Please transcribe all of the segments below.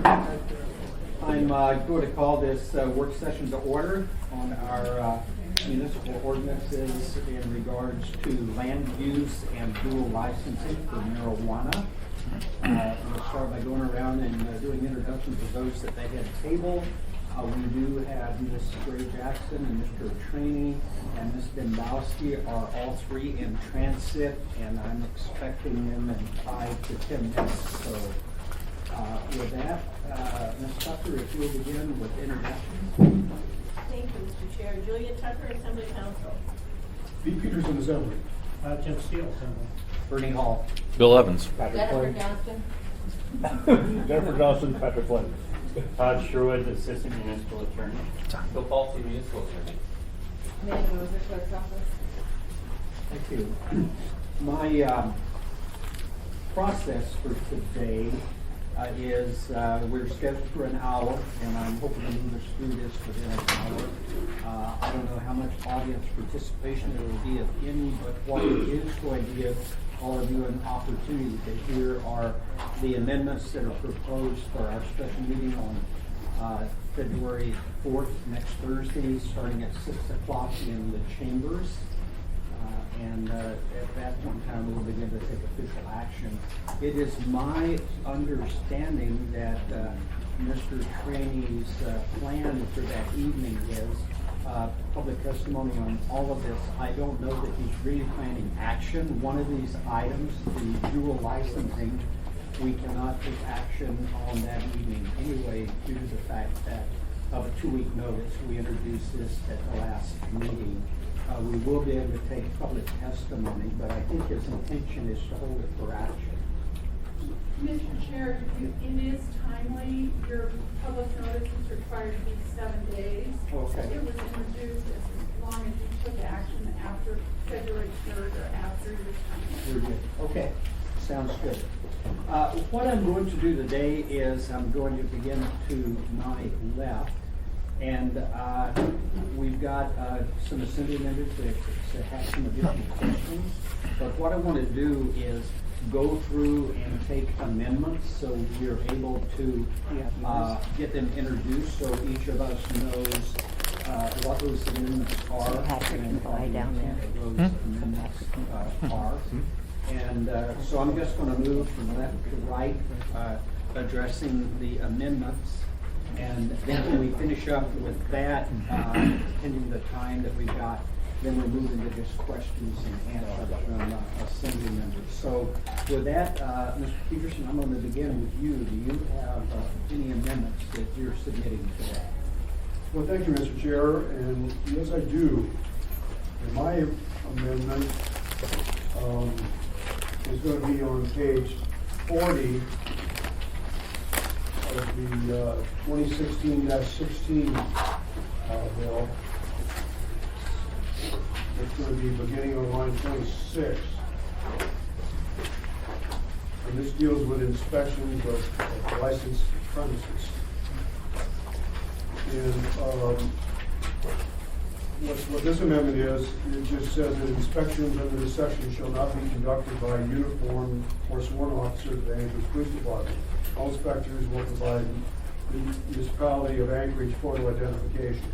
I'm going to call this work session to order on our municipal ordinances in regards to land use and dual licensing for marijuana. We'll start by going around and doing introductions of those that they had tabled. We do have Ms. Gray Jackson and Mr. Trainey and Ms. Dembowski are all three in transit, and I'm expecting them in 5 to 10 minutes. So with that, Ms. Tucker, if you'll begin with introductions. Thank you, Mr. Chair. Julia Tucker, Assembly Council. B. Peterson, Assembly. Jim Steele, Assembly. Bernie Hall. Bill Evans. Jennifer Johnston. Jennifer Johnson, Patrick Flynn. Todd Sherwood, Assistant Municipal Attorney. Bill Palsy, Municipal Attorney. Amanda Moser, Clerk's Office. Thank you. My process for today is we're scheduled for an hour, and I'm hoping to move us through this within an hour. I don't know how much audience participation there will be, if any, but what it is going to give all of you an opportunity to hear are the amendments that are proposed for our special meeting on February 4th, next Thursday, starting at 6 o'clock in the chambers. And at that point in time, we'll begin to take official action. It is my understanding that Mr. Trainey's plan for that evening is public testimony on all of this. I don't know that he's really planning action. One of these items, the dual licensing, we cannot take action on that evening anyway due to the fact that of a 2-week notice, we introduced this at the last meeting. We will be able to take public testimony, but I think his intention is to hold it for action. Mr. Chair, it is timely. Your public notice is required to be 7 days. Okay. It was introduced as long as you took action after February 3rd or after your time. Very good. Okay, sounds good. What I'm going to do today is I'm going to begin to my left, and we've got some assembly members that have some additional questions. But what I want to do is go through and take amendments so we're able to get them introduced so each of us knows what those amendments are. So Patrick can fly down there. Those amendments are. And so I'm just going to move from left to right, addressing the amendments. And then when we finish up with that, pending the time that we've got, then we'll move into just questions and answers from assembly members. So with that, Mr. Peterson, I'm going to begin with you. Do you have any amendments that you're submitting today? Well, thank you, Mr. Chair, and yes, I do. And my amendment is going to be on page 40 of the 2016-16 bill. It's going to be beginning on line 26. And this deals with inspections of licensed premises. And what this amendment is, it just says that inspections under this section shall not be conducted by a uniformed or sworn officer of the Anchorage Police Department. All inspectors will provide the municipality of Anchorage photo identification.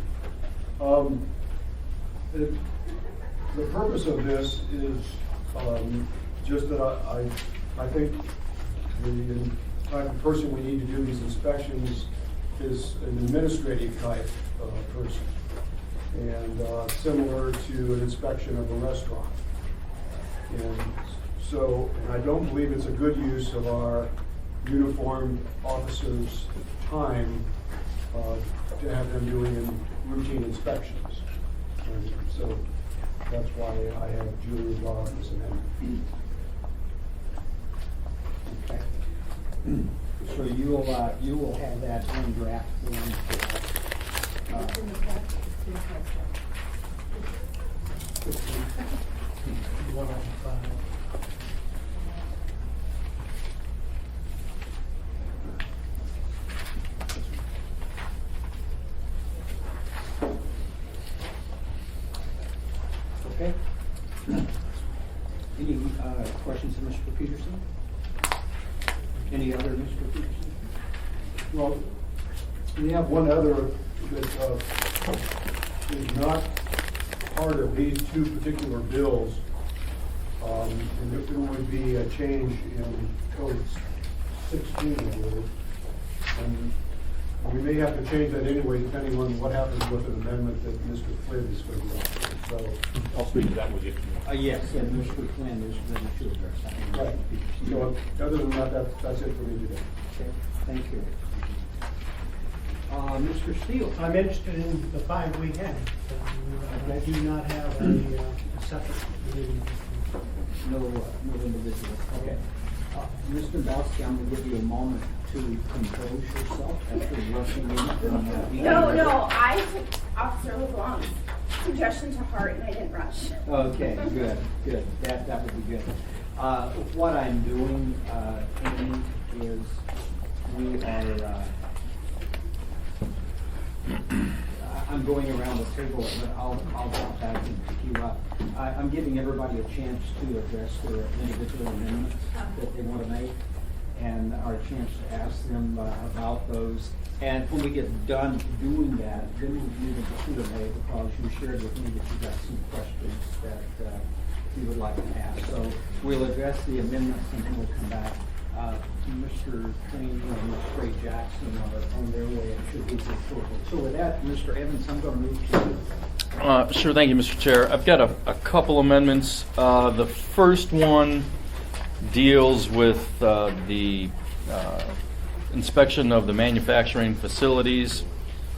The purpose of this is just that I think the type of person we need to do these inspections is an administrative type person, and similar to an inspection of a restaurant. And so, and I don't believe it's a good use of our uniformed officers' time to have them doing routine inspections. And so that's why I have Julia draw this amendment. Okay. So you will have that in draft form for us. It's in the text. It's in the text. One on the file. Okay. Any questions of Mr. Peterson? Any other Mr. Peterson? Well, we have one other that is not part of these two particular bills. And it would be a change in code 16, I believe. And we may have to change that anyway, depending on what happens with an amendment that Mr. Flynn is going to do. So, I'll speak to that with you. Yes, and Mr. Flynn is ready to address that. right. So, other than that, that's it for me today. Okay, thank you. Mr. Steele? I'm interested in the 5 we had. I do not have a separate meeting. No individual. Okay. Mr. Bowski, I'm going to give you a moment to compose yourself after rushing in from that meeting. No, I took Officer LeBlanc's suggestion to heart and I didn't rush. Okay, good. That would be good. What I'm doing, Amy, is we are, I'm going around the table, but I'll drop back and pick you up. I'm giving everybody a chance to address their individual amendments that they want to make, and our chance to ask them about those. And when we get done doing that, then we'll move into Q&A, because you shared with me that you got some questions that you would like to ask. So we'll address the amendments and then we'll come back. Mr. Train and Ms. Ray Jackson are on their way to these approval. So with that, Mr. Evans, I'm going to move to you. Sure, thank you, Mr. Chair. I've got a couple amendments. The first one deals with the inspection of the manufacturing facilities.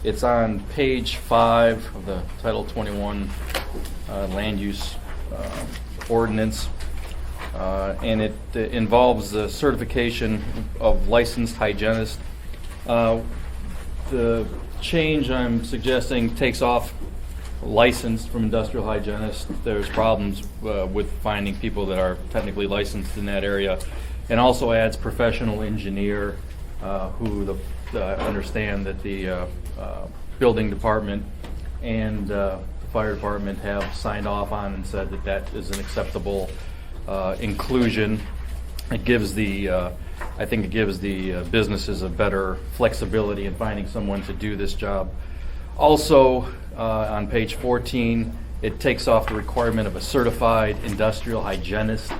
It's on page 5 of the Title 21 Land Use Ordinance. And it involves the certification of licensed hygienists. The change I'm suggesting takes off licensed from industrial hygienists. There's problems with finding people that are technically licensed in that area, and also adds professional engineer, who I understand that the building department and the fire department have signed off on and said that that is an acceptable inclusion. It gives I think it gives the businesses a better flexibility in finding someone to do this job. Also, on page 14, it takes off the requirement of a certified industrial hygienist.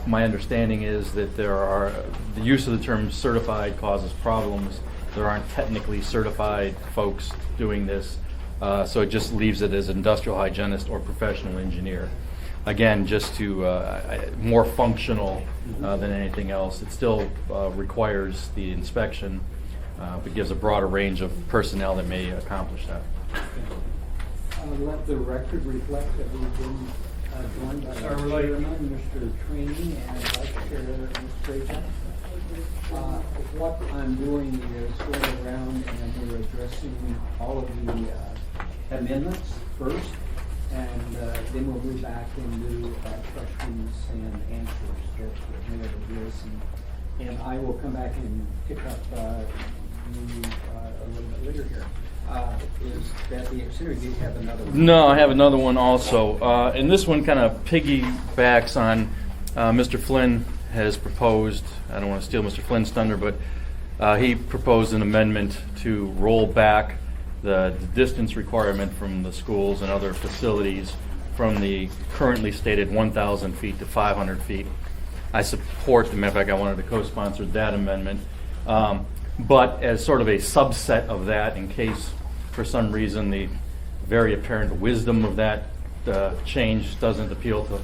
My understanding is that the use of the term certified causes problems. There aren't technically certified folks doing this, so it just leaves it as industrial hygienist or professional engineer. Again, just to more functional than anything else. It still requires the inspection, but gives a broader range of personnel that may accomplish that. Let the record reflect that we've been joined by our chairman, Mr. Training, and Vice Chair, Ms. Ray Jackson. What I'm doing is going around and we're addressing all of the amendments first, and then we'll move back and do questions and answers that may arise. And I will come back and pick up you a little bit later here. Is that the Senator, do you have another one? No, I have another one also. And this one kind of piggybacks on Mr. Flynn has proposed. I don't want to steal Mr. Flynn's thunder, but he proposed an amendment to roll back the distance requirement from the schools and other facilities from the currently stated 1,000 feet to 500 feet. I support, as a matter of fact, I wanted to co-sponsor that amendment. But as sort of a subset of that, in case for some reason the very apparent wisdom of that change doesn't appeal to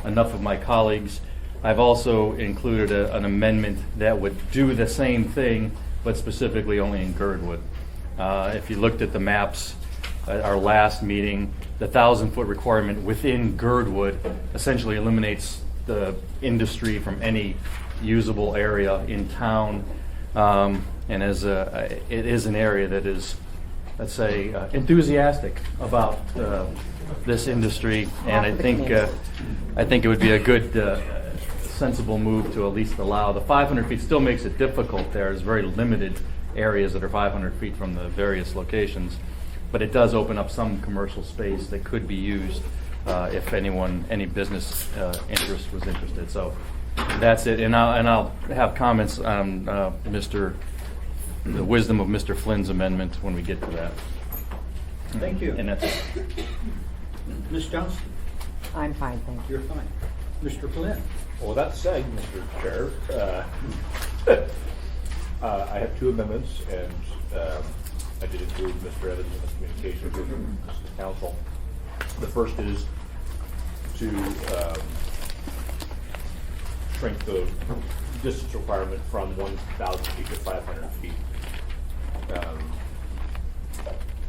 enough of my colleagues, I've also included an amendment that would do the same thing, but specifically only in Girdwood. If you looked at the maps at our last meeting, the 1,000-foot requirement within Girdwood essentially eliminates the industry from any usable area in town. And as it is an area that is, let's say, enthusiastic about this industry, and I think it would be a good, sensible move to at least allow. The 500 feet still makes it difficult. There's very limited areas that are 500 feet from the various locations, but it does open up some commercial space that could be used if any business interest was interested. So that's it, and I'll have comments on Mr. the wisdom of Mr. Flynn's amendment when we get to that. Thank you. And that's it. Ms. Johnston, I'm fine, thank you. you're fine. Mr. Flynn? Well, that said, Mr. Chair, I have two amendments, and I did include Mr. Evans in the communication with the council. The first is to shrink the distance requirement from 1,000 feet to 500 feet.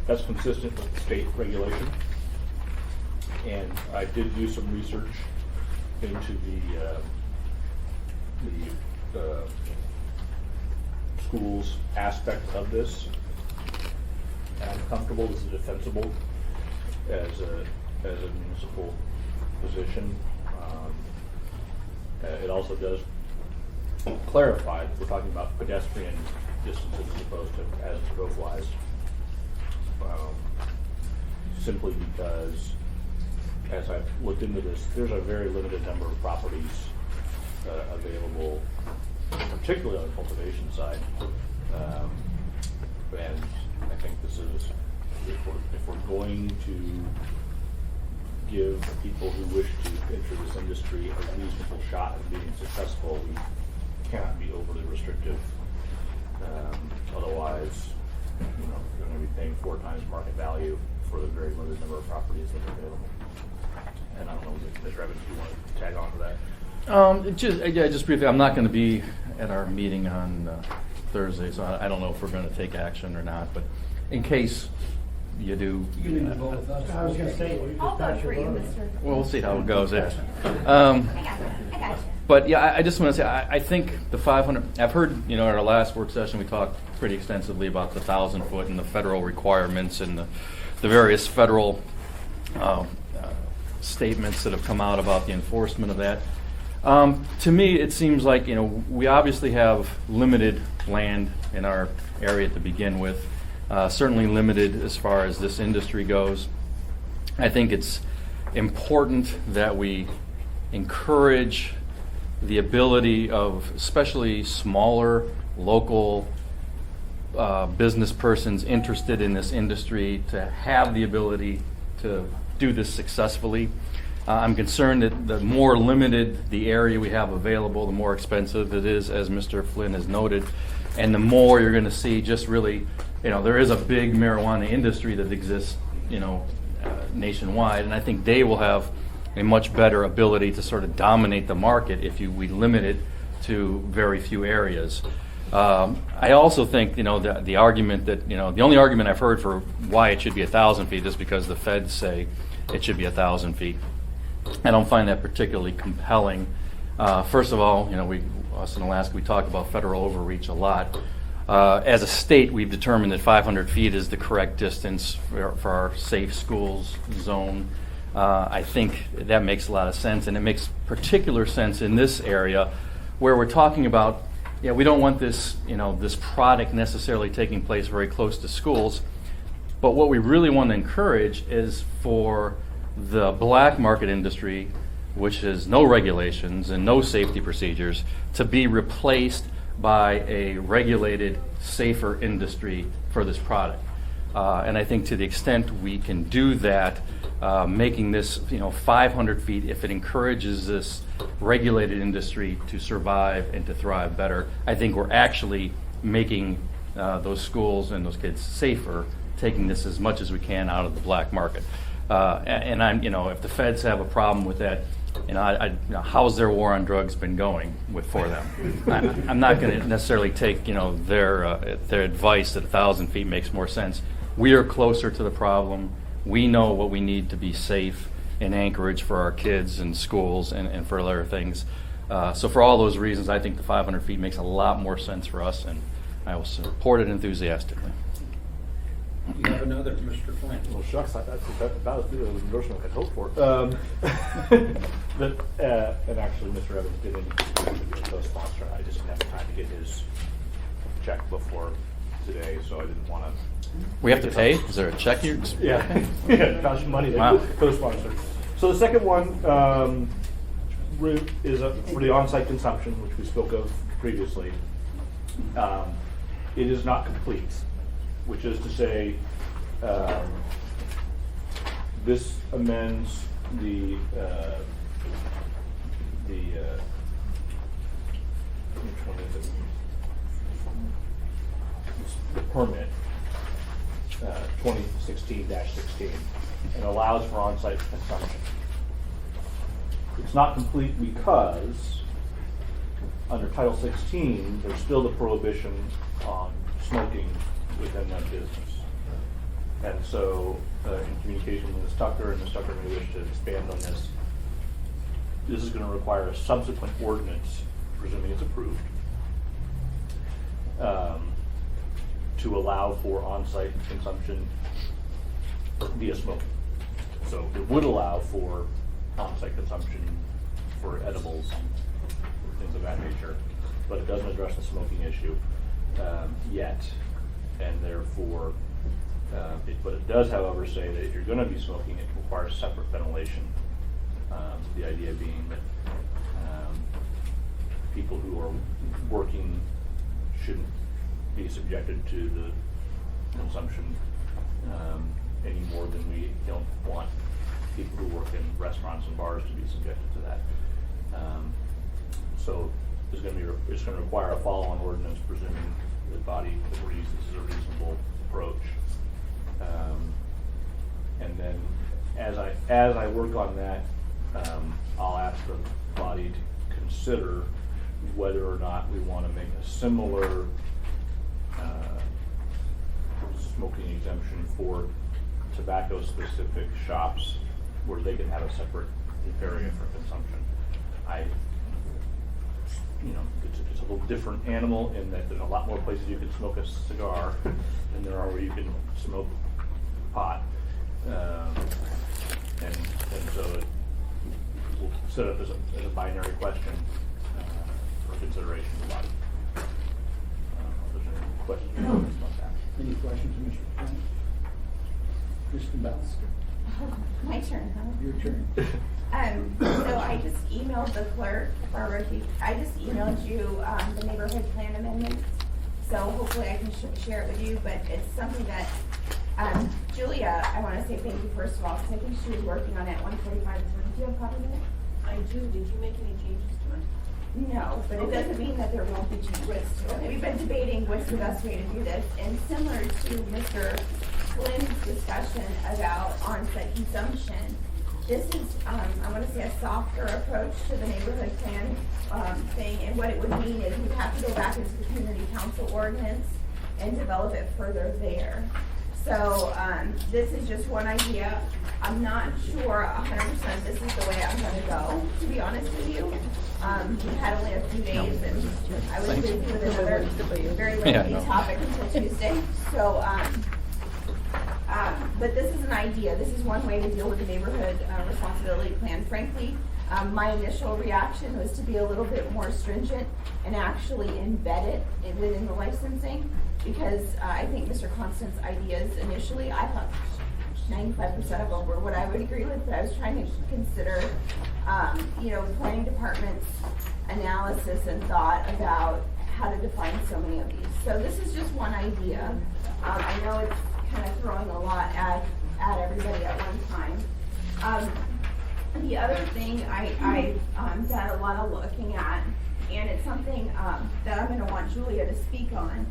That's consistent with the state regulation, and I did do some research into the schools aspect of this. And I'm comfortable this is defensible as a municipal position. It also does clarify that we're talking about pedestrian distances as opposed to as the crow flies. Simply because, as I've looked into this, there's a very limited number of properties available, particularly on the cultivation side. And I think this is, if we're going to give people who wish to enter this industry a reasonable shot at being successful, we cannot be overly restrictive. Otherwise, you're going to be paying 4 times market value for the very limited number of properties that are available. And I don't know, Mr. Evans, if you want to tag on to that? Just briefly, I'm not going to be at our meeting on Thursday, so I don't know if we're going to take action or not. But in case you do, I was gonna say, you just I'll got vote for your you, vote. Mr. well, we'll see how it goes. Yeah. I got you. But yeah, I just want to say, I think the 500, I've heard, at our last work session, we talked pretty extensively about the 1,000 foot and the federal requirements and the various federal statements that have come out about the enforcement of that. To me, it seems like, we obviously have limited land in our area to begin with, certainly limited as far as this industry goes. I think it's important that we encourage the ability of especially smaller local business persons interested in this industry to have the ability to do this successfully. I'm concerned that the more limited the area we have available, the more expensive it is, as Mr. Flynn has noted, and the more you're going to see just really, there is a big marijuana industry that exists, nationwide, and I think they will have a much better ability to sort of dominate the market if we limit it to very few areas. I also think, the argument that, the only argument I've heard for why it should be 1,000 feet is because the feds say it should be 1,000 feet. I don't find that particularly compelling. First of all, us in Alaska, we talk about federal overreach a lot. As a state, we've determined that 500 feet is the correct distance for our safe schools zone. I think that makes a lot of sense, and it makes particular sense in this area where we're talking about, we don't want this, this product necessarily taking place very close to schools, but what we really want to encourage is for the black market industry, which has no regulations and no safety procedures, to be replaced by a regulated, safer industry for this product. And I think to the extent we can do that, making this 500 feet, if it encourages this regulated industry to survive and to thrive better, I think we're actually making those schools and those kids safer, taking this as much as we can out of the black market. And I'm, if the feds have a problem with that, how's their war on drugs been going for them? I'm not going to necessarily take, their advice that 1,000 feet makes more sense. We are closer to the problem. We know what we need to be safe in Anchorage for our kids and schools and for other things. So for all those reasons, I think the 500 feet makes a lot more sense for us, and I will support it enthusiastically. You have another, Mr. Flynn. Well, shucks, that's about the endorsement I could hope for. And actually, Mr. Evans did indicate a co-sponsor. I just didn't have time to get his check before today, so I didn't want to. We have to pay? Is there a check here? Yeah, found some money to Wow. co-sponsor. So the second one is for the on-site consumption, which we spoke of previously. it is not complete, which is to say, this amends the which one is it? The permit, 2016-16, and allows for on-site consumption. It's not complete because under Title 16, there's still the prohibition on smoking within that business. And so, in communication with Ms. Tucker, and Ms. Tucker may wish to expand on this, this is going to require a subsequent ordinance, presuming it's approved, to allow for on-site consumption via smoking. So it would allow for on-site consumption for edibles and things of that nature, but it doesn't address the smoking issue yet, and therefore, but it does, however, say that if you're going to be smoking, it requires separate ventilation. The idea being that people who are working shouldn't be subjected to the consumption any more than we don't want people who work in restaurants and bars to be subjected to that. So it's going to require a follow-on ordinance, presuming the body agrees this is a reasonable approach. And then as I work on that, I'll ask the body to consider whether or not we want to make a similar smoking exemption for tobacco-specific shops where they can have a separate area for consumption. It's a little different animal in that there's a lot more places you can smoke a cigar than there are where you can smoke pot. And so we'll set up as a binary question for consideration of the body. If there's any questions or comments about that. Any questions, Mr. Frank? Kristen Bells, My turn, huh? your turn. So I just emailed the clerk, Barbara, I just emailed you the neighborhood plan amendment. So hopefully I can share it with you, but it's something that Julia, I want to say thank you first of all, because I think she was working on it at 1:45 this morning. Do you have a copy of it? I do. Did you make any changes to it? No, but it doesn't mean that there won't be changes to it. We've been debating what's the best way to do this, and similar to Mr. Flynn's discussion about on-site consumption, this is, I want to say, a softer approach to the neighborhood plan thing, and what it would mean is we'd have to go back into the community council ordinance and develop it further there. So this is just one idea. I'm not sure 100% this is the way I'm going to go, to be honest with you. We've had only a few days, and I was busy with another very lengthy topic until Tuesday. So, but this is an idea. This is one way to deal with the neighborhood responsibility plan. Frankly, my initial reaction was to be a little bit more stringent and actually embed it within the licensing, because I think Mr. Constant's ideas initially, I thought 95% of them were what I would agree with, but I was trying to consider, the planning department's analysis and thought about how to define so many of these. So this is just one idea. I know it's kind of throwing a lot at everybody at one time. The other thing I've done a lot of looking at, and it's something that I'm going to want Julia to speak on.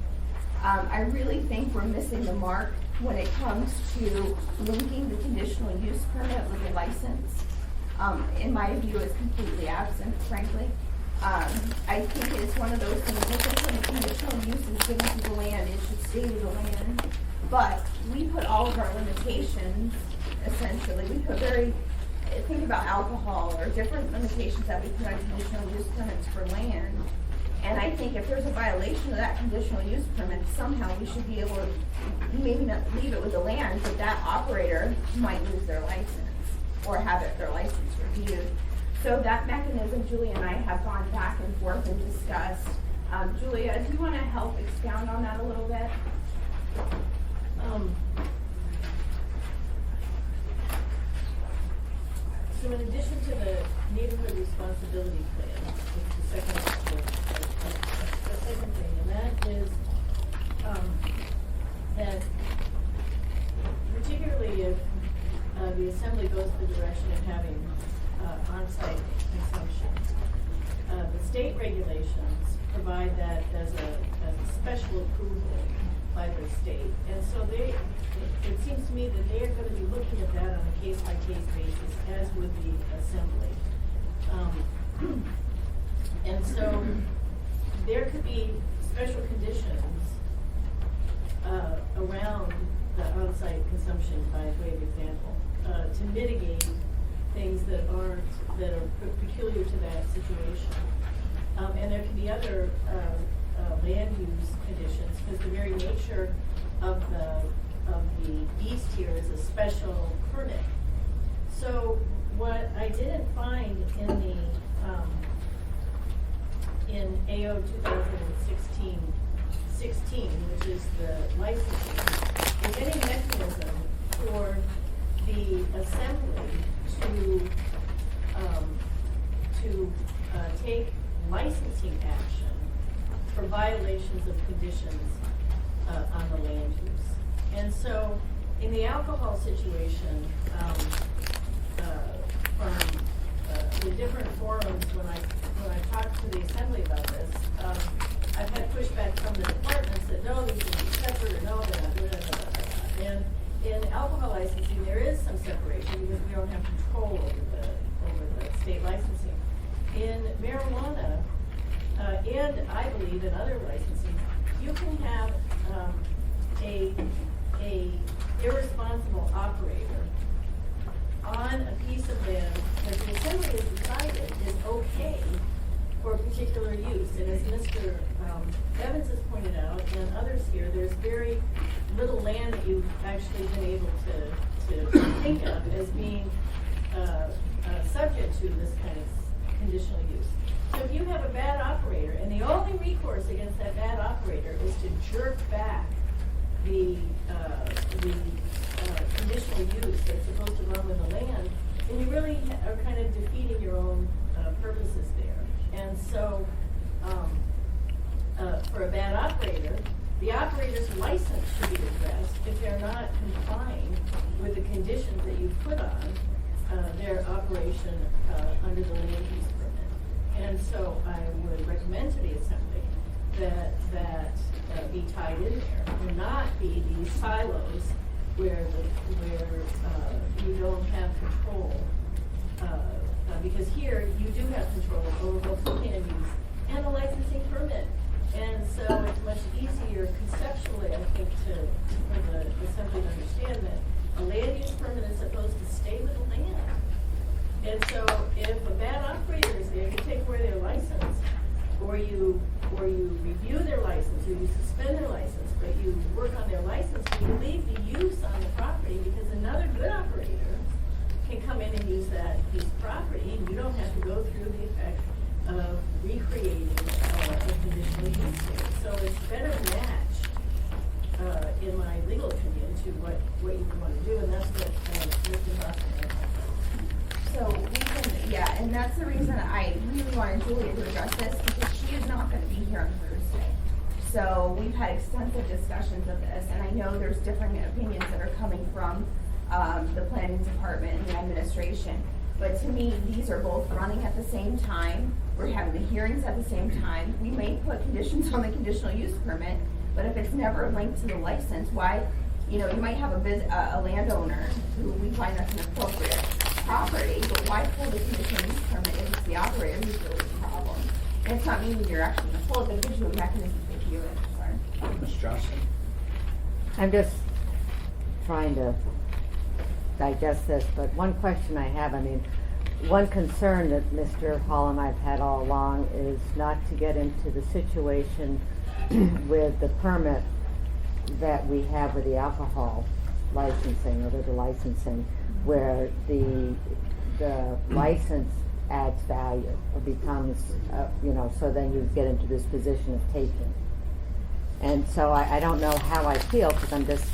I really think we're missing the mark when it comes to linking the conditional use permit with the license. In my view, is completely absent, frankly. I think it's one of those things, that when the conditional use is given to the land, it should stay with the land. But we put all of our limitations, essentially, think about alcohol or different limitations that we put on conditional use permits for land. And I think if there's a violation of that conditional use permit, somehow we should be able to maybe not leave it with the land, but that operator might lose their license or have their license reviewed. So that mechanism, Julia and I have gone back and forth and discussed. Julia, do you want to help expound on that a little bit? So in addition to the neighborhood responsibility plan, which is the second thing, and that is that particularly if the assembly goes the direction of having on-site consumption, the state regulations provide that as a special approval by the state. And so it seems to me that they are going to be looking at that on a case-by-case basis, as would the assembly. And so there could be special conditions around the on-site consumption, by way of example, to mitigate things that are peculiar to that situation. And there can be other land use conditions, because the very nature of the beast here is a special permit. So what I didn't find in the in AO 2016, which is the licensing, is any mechanism for the assembly to take licensing action for violations of conditions on the land use. And so in the alcohol situation, from the different forums when I talked to the assembly about this, I've had pushback from the departments that no, these can be separate, or no, they're not doing it. And in alcohol licensing, there is some separation because we don't have control over the state licensing. In marijuana, and I believe in other licensing, you can have a irresponsible operator on a piece of land that the assembly has decided is okay for a particular use. And as Mr. Evans has pointed out, and others here, there's very little land that you've actually been able to think of as being subject to this kind of conditional use. So if you have a bad operator, and the only recourse against that bad operator is to jerk back the conditional use that's supposed to run with the land, then you really are kind of defeating your own purposes there. And so for a bad operator, the operator's license should be addressed if they're not complying with the conditions that you put on their operation under the land use permit. And so I would recommend to the assembly that be tied in there, and not be these silos where you don't have control. Because here you do have control over both the land use and the licensing permit. And so it's much easier conceptually, I think, for the assembly to understand that a land use permit is supposed to stay with the land. And so if a bad operator is there, you take away their license, or you review their license, or you suspend their license, but you work on their license, and you leave the use on the property, because another good operator can come in and use that piece of property, and you don't have to go through the effect of recreating a conditional use there. So it's better match, in my legal opinion, to what you would want to do, and that's what Mr. Hoffman. So we can, yeah, and that's the reason I really wanted Julia to address this, because she is not going to be here on Thursday. So we've had extensive discussions of this, and I know there's different opinions that are coming from the planning department and the administration. But to me, these are both running at the same time. We're having the hearings at the same time. We may put conditions on the conditional use permit, but if it's never linked to the license, why? You might have a landowner who we find that's an appropriate property, but why pull the conditional use permit if it's the operator who's really the problem? And it's not meaning you're actually going to pull it, but it gives you a mechanism to review it. Sorry. Ms. Johnson? I'm just trying to digest this, but one question I have, one concern that Mr. Hall and I've had all along is not to get into the situation with the permit that we have with the alcohol licensing, or the licensing, where the license adds value or becomes, so then you get into this position of taking. And so I don't know how I feel, because I'm just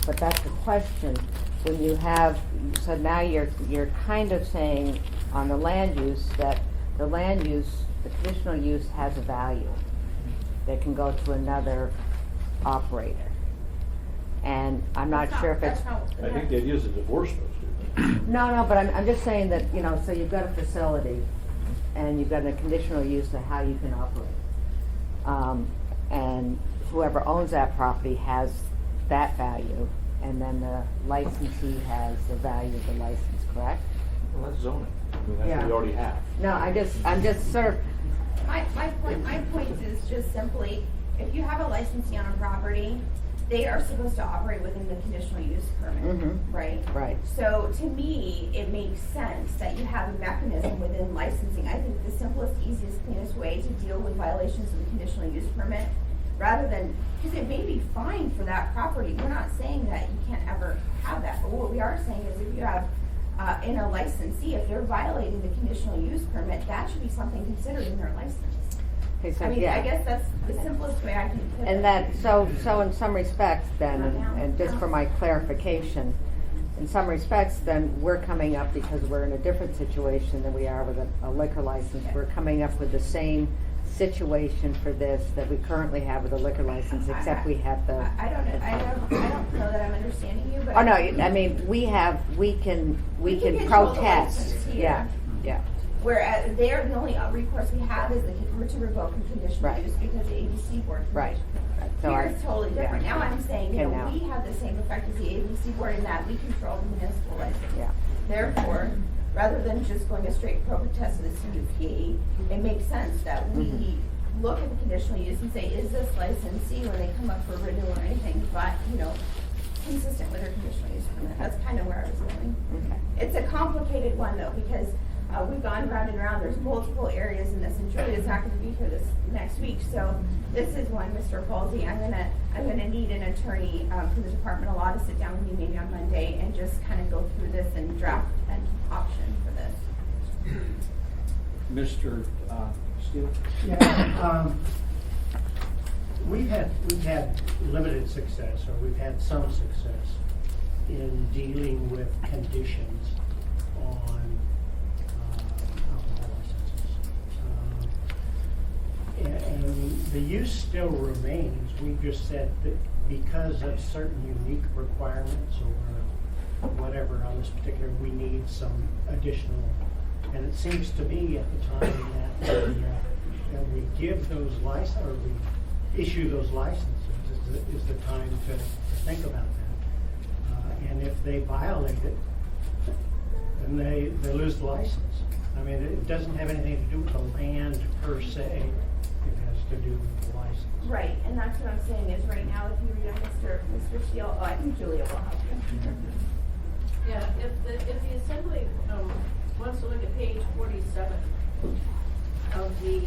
but that's the question. When you have, so now you're kind of saying on the land use that the land use, the conditional use has a value that can go to another operator. And I'm not sure if it's, I think the idea is a divorce those two. no, but I'm just saying that, you know, so you've got a facility and you've got a conditional use to how you can operate. And whoever owns that property has that value, and then the licensee has the value of the license, correct? Well, that's zoning. I mean, that's what Yeah. we already have. No, I'm just sort of, My point is just simply, if you have a licensee on a property, they are supposed to operate within the conditional use permit, Mhm. right? right. So to me, it makes sense that you have a mechanism within licensing. I think the simplest, easiest, cleanest way to deal with violations of the conditional use permit, rather than, because it may be fine for that property. We're not saying that you can't ever have that, but what we are saying is if you have, in a licensee, if they're violating the conditional use permit, that should be something considered in their license. Okay, so, I mean, yeah. I guess that's the simplest way I can put it. And that, so in some respects then, and just for my clarification, in some respects then, we're coming up, because we're in a different situation than we are with a liquor license, we're coming up with the same situation for this that we currently have with a liquor license, except we have the. I don't know that I'm understanding you, but. Oh, no, I mean, we can control the protest, license yeah, here. yeah. Whereas there, the only recourse we have is to revoke the conditional Right. use because the ABC board. Right. So Here I- it's totally different. yeah. Now I'm saying, Okay, now. we have the same effect as the ABC board in that we control the municipal license. Yeah. Therefore, rather than just going a straight protest to the CUP, it makes sense that we Mm-hmm. look at the conditional use and say, is this licensee when they come up for renewal or anything, but, consistent with their conditional use permit. That's kind of where I was going. Okay. It's a complicated one though, because we've gone round and round. There's multiple areas in this, and Julia's not going to be here this next week. So this is one, Mr. Falsey. I'm gonna need an attorney from the Department of Law to sit down with me maybe on Monday and just kind of go through this and draft an option for this. Mr. Steele? Yeah, we've had limited success, or we've had some success in dealing with conditions on alcohol licenses. And the use still remains. We've just said that because of certain unique requirements or whatever on this particular, we need some additional. And it seems to me at the time that we give those licenses, or we issue those licenses, is the time to think about that. And if they violate it, then they lose the license. I mean, it doesn't have anything to do with the land per se. It has to do with the license. Right, and that's what I'm saying is right now, if you read Mr. Steele, I think Julia will help you. Yeah, if the assembly wants to look at page 47 of the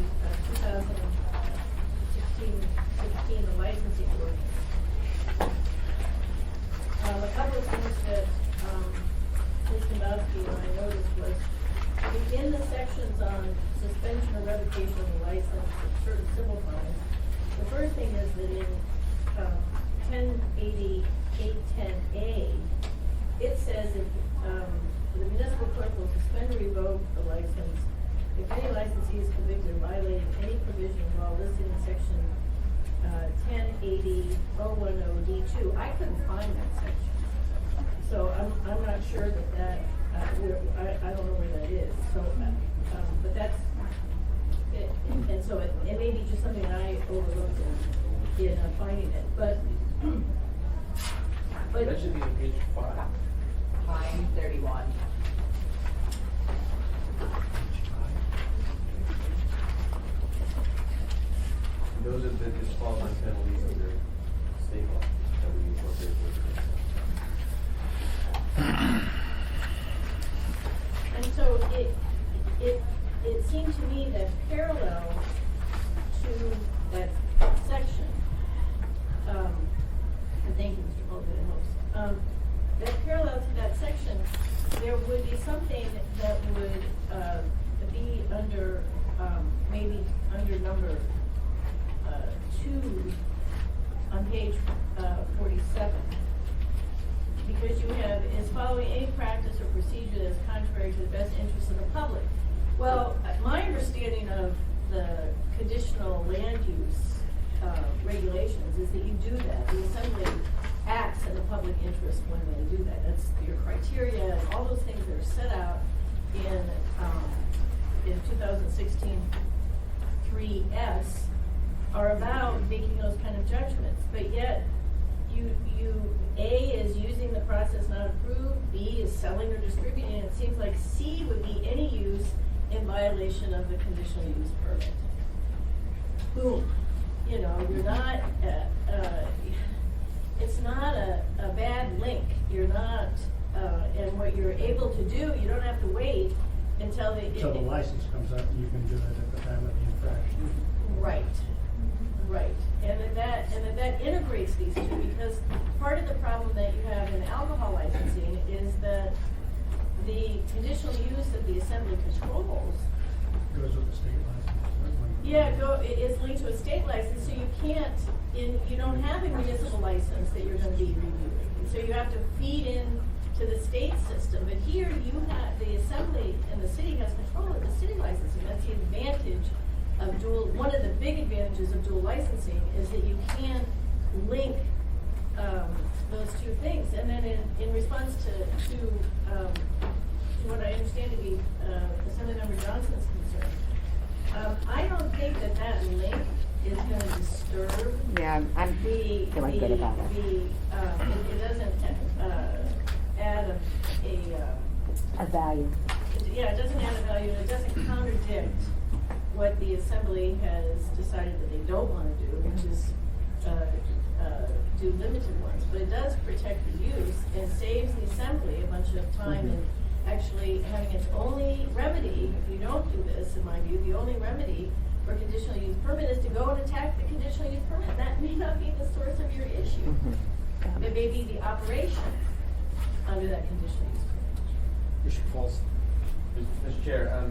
2016, the licensing ordinance, a couple of things that Ms. Dombrowski and I noticed was in the sections on suspension or revocation of the license of certain civil fines, the first thing is that in 1080-810A, it says if the municipal clerk will suspend or revoke the license if any licensee is convicted of violating any provision of law listed in section 1080-010D2. I couldn't find that section, so I'm not sure that I don't know where that is. So, but that's it, and so it may be just something I overlooked in finding it, but. That should be on page 5. Line 31. Those are the disqualifying penalties under state law that we incorporate with. And so it seemed to me that parallel to that section, and thank you, Mr. Holden, it helps. That parallel to that section, there would be something that would be under, maybe under number 2 on page 47. Because you have, is following any practice or procedure that is contrary to the best interest of the public. Well, my understanding of the conditional land use regulations is that you do that. The assembly acts interest when they do that. That's your criteria and all those things that are set out in 2016 3S are about making those kind of judgments. But yet, A is using the process not approved, B is selling or distributing, and it seems like C would be any use in violation of the conditional use permit. Boom. You know, you're not, it's not a bad link. You're not, and what you're able to do, you don't have to wait until So the license comes up and you can do it at the time of the infraction. Right, right. And then that integrates these two, because part of the problem that you have in alcohol licensing is that the conditional use that the assembly controls, Goes with the state license. it's linked to a state license, so you can't, you don't have a municipal license that you're gonna be reviewing. And so you have to feed in to the state system, but here you have, the assembly and the city has control of the city licensing. That's the advantage of dual, one of the big advantages of dual licensing is that you can link those two things. And then in response to what I understand to be Assemblymember Johnson's concern, I don't think that link is going to disturb Yeah, I'm the feeling good about it. it doesn't add A value. it doesn't add a value, and it doesn't contradict what the assembly has decided that they don't want to do, which is do limited ones. But it does protect the use and saves the assembly a bunch of time and actually having its only remedy, if you don't do this, in my view, the only remedy for conditional use permit is to go and attack the conditional use permit. That may not be the source of your issue. It may be the operation under that conditional use permit. Mr. Falls. Mr. Chair,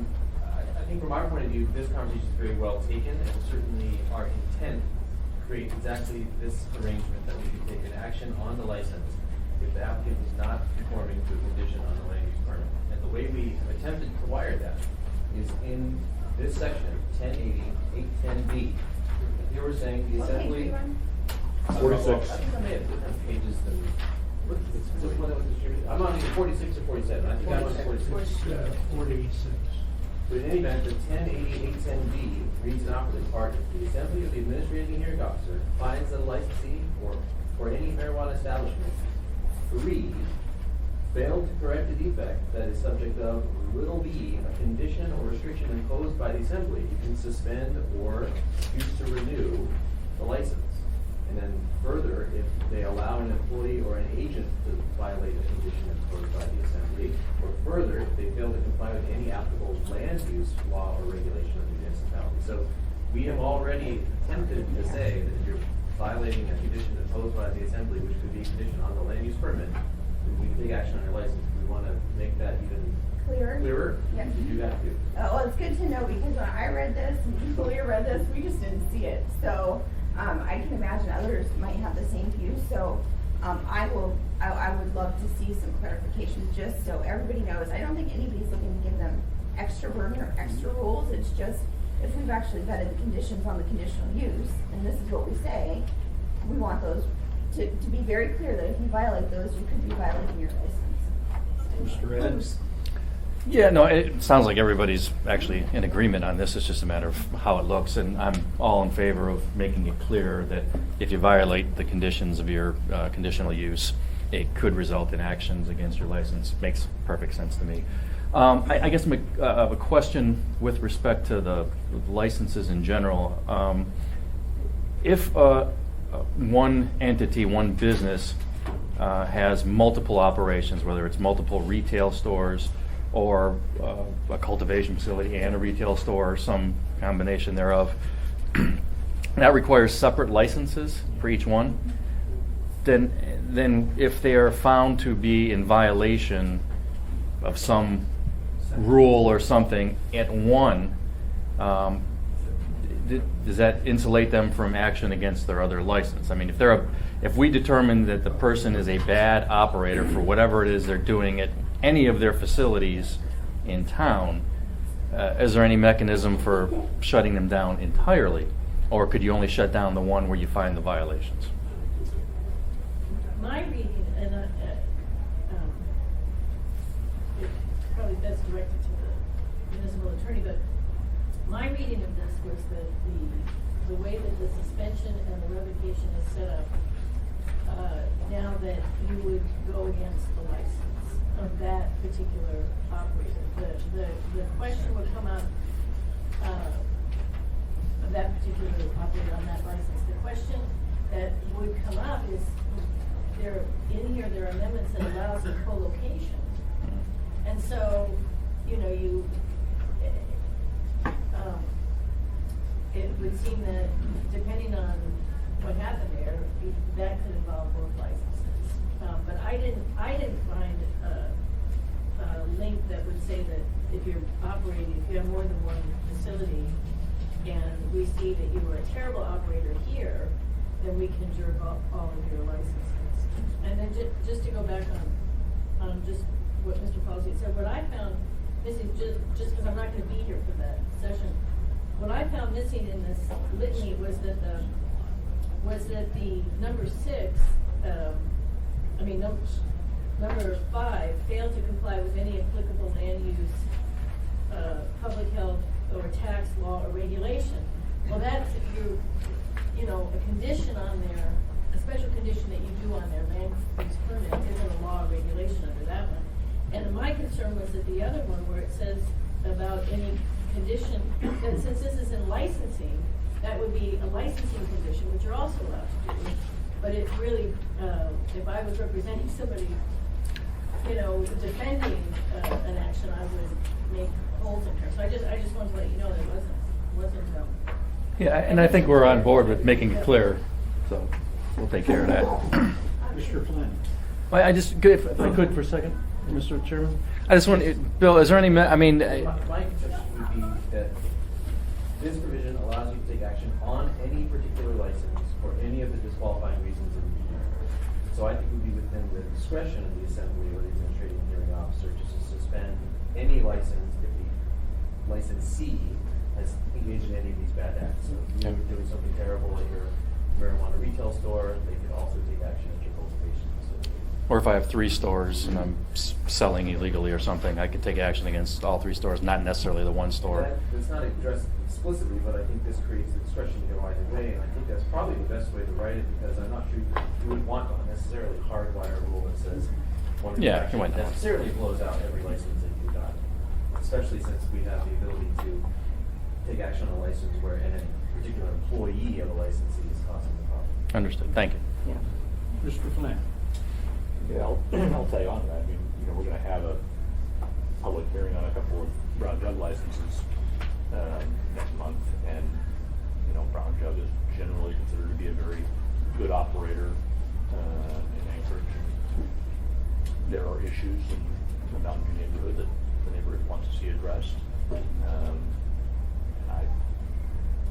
I think from our point of view, this conversation is very well taken, and certainly our intent creates exactly this arrangement that we could take an action on the license if the applicant was not conforming to a condition on the land use permit. And the way we have attempted to wire that is in this section, 1080-810B. Here we're saying the assembly. 46. I think I may have different pages than. Which one that was distributed? I'm on either 46 or 47. I think I'm on 46. 46. But in any event, the 1080-810B reads an operative part. If the assembly of the administrative hearing officer finds that a licensee or any marijuana establishment 3 failed to correct a defect that is subject of little b, a condition or restriction imposed by the assembly, you can suspend or refuse to renew the license. And then further, if they allow an employee or an agent to violate a condition imposed by the assembly, or further, if they fail to comply with any applicable land use law or regulation of the municipality. So we have already attempted to say that if you're violating a condition imposed by the assembly, which could be a condition on the land use permit, then we can take action on your license. We want to make that even clearer. Yep. To do that too. Well, it's good to know, because when I read this and Julia read this, we just didn't see it. So I can imagine others might have the same view. So I would love to see some clarifications, just so everybody knows. I don't think anybody's looking to give them extra burden or extra rules. It's just, if we've actually vetted the conditions on the conditional use, and this is what we say, we want those to be very clear that if you violate those, you could be violating your license. Mr. Adams? Yeah, no, it sounds like everybody's actually in agreement on this. It's just a matter of how it looks, and I'm all in favor of making it clear that if you violate the conditions of your conditional use, it could result in actions against your license. Makes perfect sense to me. I guess I have a question with respect to the licenses in general. If one entity, one business has multiple operations, whether it's multiple retail stores or a cultivation facility and a retail store, or some combination thereof, that requires separate licenses for each one. Then if they are found to be in violation of some rule or something at one, does that insulate them from action against their other license? I mean, if we determine that the person is a bad operator for whatever it is they're doing at any of their facilities in town, is there any mechanism for shutting them down entirely? Or could you only shut down the one where you find the violations? My reading, and attorney, but my reading of this was that the way that the suspension and the revocation is set up, now that you would go against the license of that particular operator. The question would come up, of that particular operator on that license. The question that would come up is, there are amendments that allows a co-location. And so, you know, it would seem that depending on what happened there, that could involve both licenses. But I didn't find a link that would say that if you're operating, if you have more than one facility, and we see that you were a terrible operator here, then we can jerk off all of your licenses. And then just to go back on just what Mr. Posey said, what I found missing, just because I'm not going to be here for that session, what I found missing in this litany was that the number 6, number 5 failed to comply with any applicable land use, public health, or tax law or regulation. Well, that's if you know, a condition on there, a special condition that you do on their land use permit isn't a law or regulation under that one. And my concern was that the other one where it says about any condition, that since this is in licensing, that would be a licensing condition, which you're also allowed to do. But it really, if I was representing somebody, you know, defending an action, I would make holes in her. So I just wanted to let you know that it wasn't. Yeah, and I think we're on board with making it clear, so we'll take care of that. Mr. Flynn. I just, if I could for a second, Mr. Chairman? I just want, Bill, is there any, My concern would be that this provision allows you to take action on any particular license for any of the disqualifying reasons in the So I think it would be within the discretion of the assembly or the administrative hearing officer just to suspend any license if the licensee has engaged in any of these bad acts. So if you were doing something terrible at your marijuana retail store, they could also take action at your cultivation facility. or if I have 3 stores and I'm selling illegally or something, I could take action against all 3 stores, not necessarily the one store. It's not addressed explicitly, but I think this creates the discretion to go either way, and I think that's probably the best way to write it, because I'm not sure you would want to necessarily hardwire a rule that says one Yeah, action you wouldn't. necessarily blows out every license that you've got, especially since we have the ability to take action on a license where a particular employee of a licensee is causing the problem. Understood, thank you. Yeah. Mr. Flynn. Yeah, I'll tell you on that. I mean, we're going to have a public hearing on a couple of brown jug licenses next month, and brown jug is generally considered to be a very good operator in Anchorage. There are issues in the Mountain View neighborhood that the neighborhood wants to see addressed. I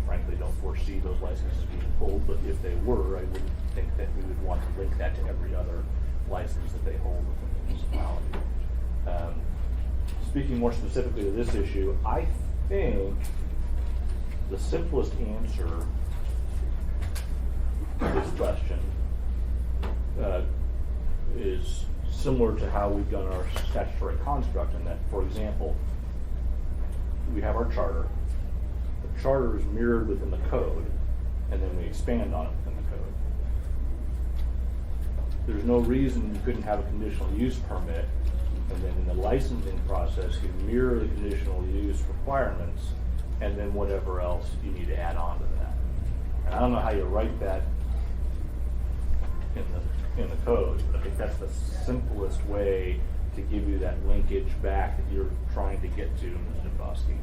frankly don't foresee those licenses being pulled, but if they were, I would think that we would want to link that to every other license that they hold within the municipality. Speaking more specifically to this issue, I think the simplest answer to this question is similar to how we've done our statutory construct, in that, for example, we have our charter. The charter is mirrored within the code, and then we expand on it within the code. There's no reason you couldn't have a conditional use permit, and then in the licensing process, you mirror the conditional use requirements, and then whatever else you need to add on to that. And I don't know how you write that in the code, but I think that's the simplest way to give you that linkage back that you're trying to get to, Ms. Nabowski.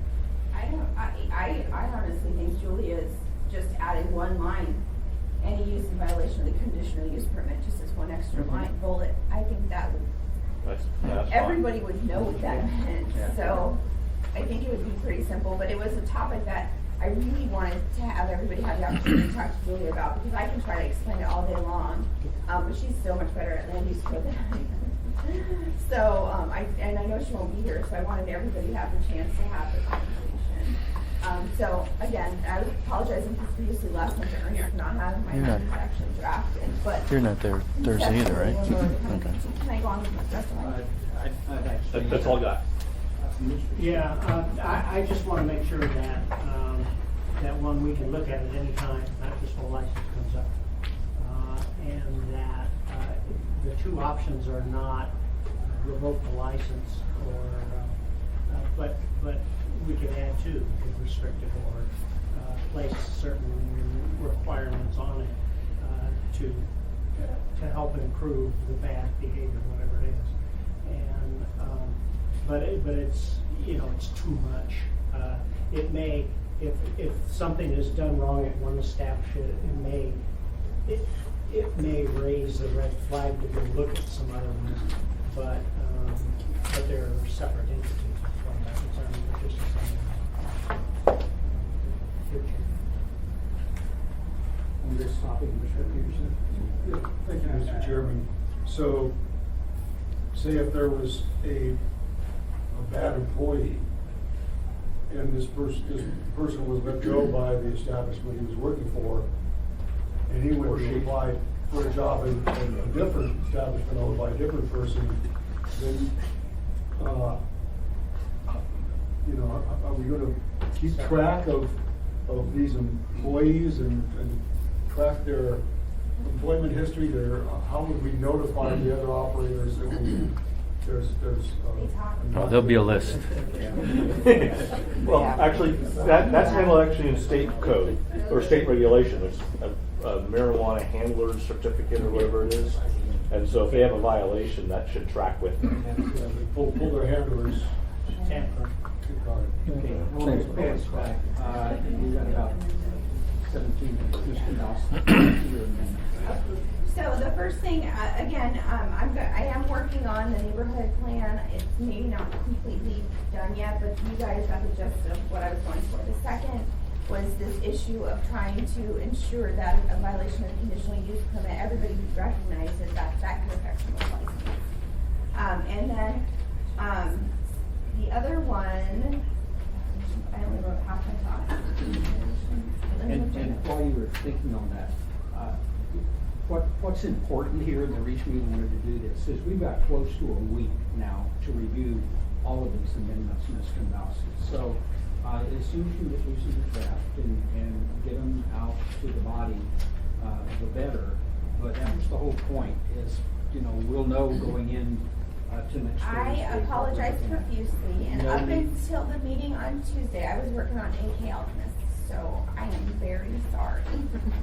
I honestly think Julia's just adding one line, any use in violation of the conditional use permit, just as one extra line bullet. I think that would, That's fine. everybody would know what that meant. Yeah. So I think it would be pretty simple, but it was a topic that I really wanted to have everybody have the opportunity to talk to Julia about, because I can try to explain it all day long, but she's so much better at land use code than I am. So, I know she won't be here, so I wanted everybody to have the chance to have the conversation. So again, I was apologizing profusely last month to Ernie for not having my hands actually drafted, but. You're not there Thursday either, right? Okay. Okay. Can I go on with the rest of my? I've actually. That's all I got. Yeah, I just want to make sure that, that one, we can look at it any time, not just when a license comes up. And that the two options are not revoke the license or, but we could add two, we could restrict it or place certain requirements on it to help improve the bad behavior, whatever it is. And but it's, you know, it's too much. It may, if something is done wrong at one establishment, it may raise a red flag to go look at some other ones, but they're separate entities from that concern. They're just something. On this topic, Mr. Peterson? Thank you, Mr. Chairman. So, say if there was a bad employee, and this person was let go by the establishment he was working for, and he went to apply for a job in a different establishment owned by a different person, then, you know, are we gonna keep track of these employees and track their employment history? How would we notify the other operators that there's Oh, there'll be a list. Well, actually, that's handled actually in state code or state regulation. It's a marijuana handler's certificate or whatever it is. And so if they have a violation, that should track with them. pull their handlers. Tamper. Okay, we'll pass back. We've got about 17 minutes. Mr. Dawson. So the first thing, again, I am working on the neighborhood plan. It's maybe not completely done yet, but you guys got the gist of what I was going for. The second was this issue of trying to ensure that a violation of the conditional use permit, everybody recognizes that that could affect someone's license. And then the other one, I only wrote half my thought. And while you were thinking on that, what's important here, and the reason we wanted to do this is we've got close to a week now to review all of these amendments, Mr. Dawson. So as soon as you get these in the draft and get them out to the body, the better. But that's the whole point is, you know, we'll know going in to next Thursday. I apologize profusely, and No up need. until the meeting on Tuesday, I was working on AK Alchemist, so I am very sorry.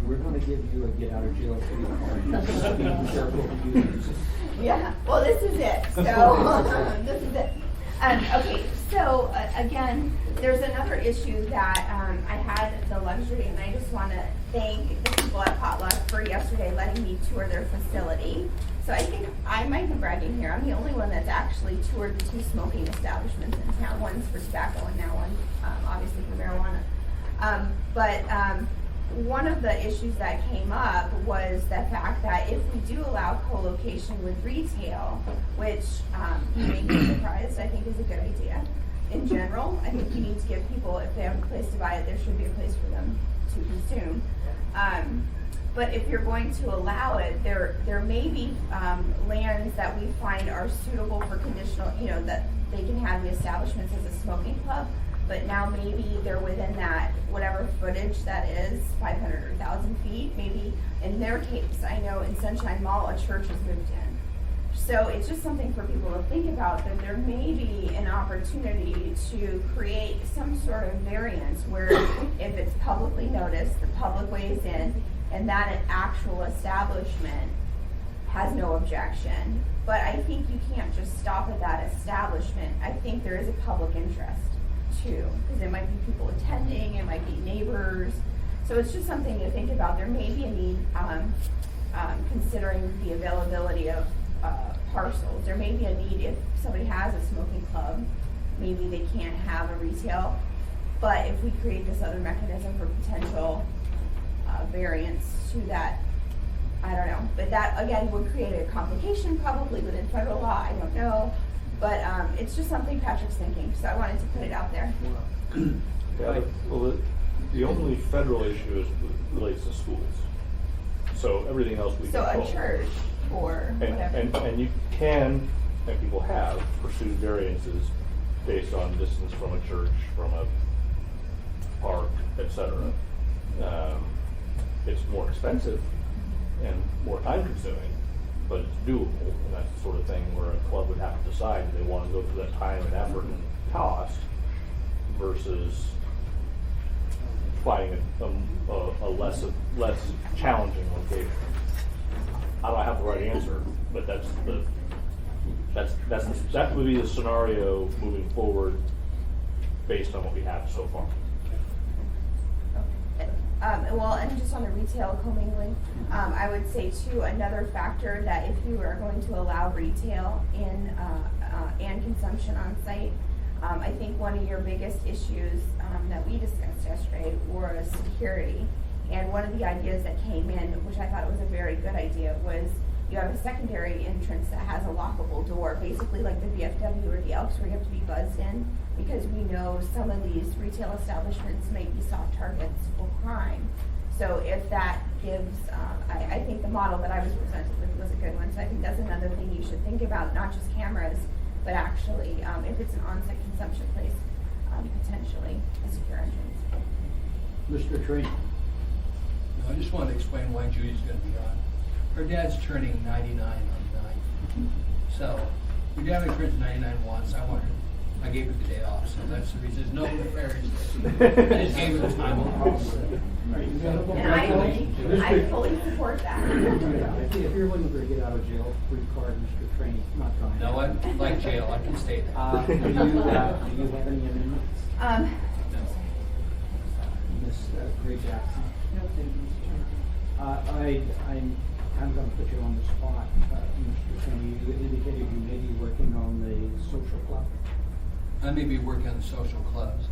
We're going to give you a get out of jail free card. Just be careful what you use. Yeah, well, this is it, so, this is it. Okay, so, again, there's another issue that, I had the luxury, and I just want to thank the people at Potluck for yesterday letting me tour their facility. So I think I might be bragging here. I'm the only one that's actually toured the two smoking establishments in town. One's for tobacco and now one, obviously for marijuana. But one of the issues that came up was the fact that if we do allow co-location with retail, which you may be surprised, I think is a good idea. In general, I think you need to give people, if they have a place to buy it, there should be a place for them to consume. But if you're going to allow it, there may be lands that we find are suitable for conditional, you know, that they can have the establishments as a smoking club, but now maybe they're within that, whatever footage that is, 500 or 1,000 feet, maybe in their case, I know in Sunshine Mall, a church has moved in. So it's just something for people to think about, that there may be an opportunity to create some sort of variance where if it's publicly noticed, the public weighs in, and that an actual establishment has no objection. But I think you can't just stop at that establishment. I think there is a public interest too, because it might be people attending, it might be neighbors. So it's just something to think about. There may be a need, considering the availability of parcels. There may be a need if somebody has a smoking club, maybe they can't have a retail. But if we create this other mechanism for potential variance to that, I don't know. But that, again, would create a complication probably within federal law, I don't know. But it's just something Patrick's thinking, so I wanted to put it out there. Yeah, well, the only federal issue relates to schools. So everything else we So control. a church or whatever. And you can, and people have, pursued variances based on distance from a church, from a park, etc. It's more expensive and more time consuming, but it's doable, and that's the sort of thing where a club would have to decide if they want to go through that time and effort and cost versus finding a less challenging location. I don't have the right answer, but that would be the scenario moving forward based on what we have so far. Well, and just on the retail commingling, I would say too, another factor that if you are going to allow retail in, and consumption on site, I think one of your biggest issues, that we discussed yesterday was security. And one of the ideas that came in, which I thought was a very good idea, was you have a secondary entrance that has a lockable door, basically like the VFW or the Elks, where you have to be buzzed in, because we know some of these retail establishments may be soft targets for crime. So if that gives, I think the model that I was presented with was a good one. So I think that's another thing you should think about, not just cameras, but actually, if it's an on-site consumption place, potentially a secure entrance. Mr. Train. I just wanted to explain why Judy's gonna be on. Her dad's turning 99 on the 9th. So, your dad turns 99 once, I gave her the day off, so that's the reason. There's no nefarious. I just gave her the time off. And I fully support that. If you're looking for a get out of jail free card, Mr. Train, not going. No, I like jail, I can stay there. Do you have any amendments? No. Ms. Gray Jackson? No, thank you, Mr. Chairman. I'm going to put you on the spot, Mr. Train. You indicated you may be working on the social club. I may be working on the social clubs,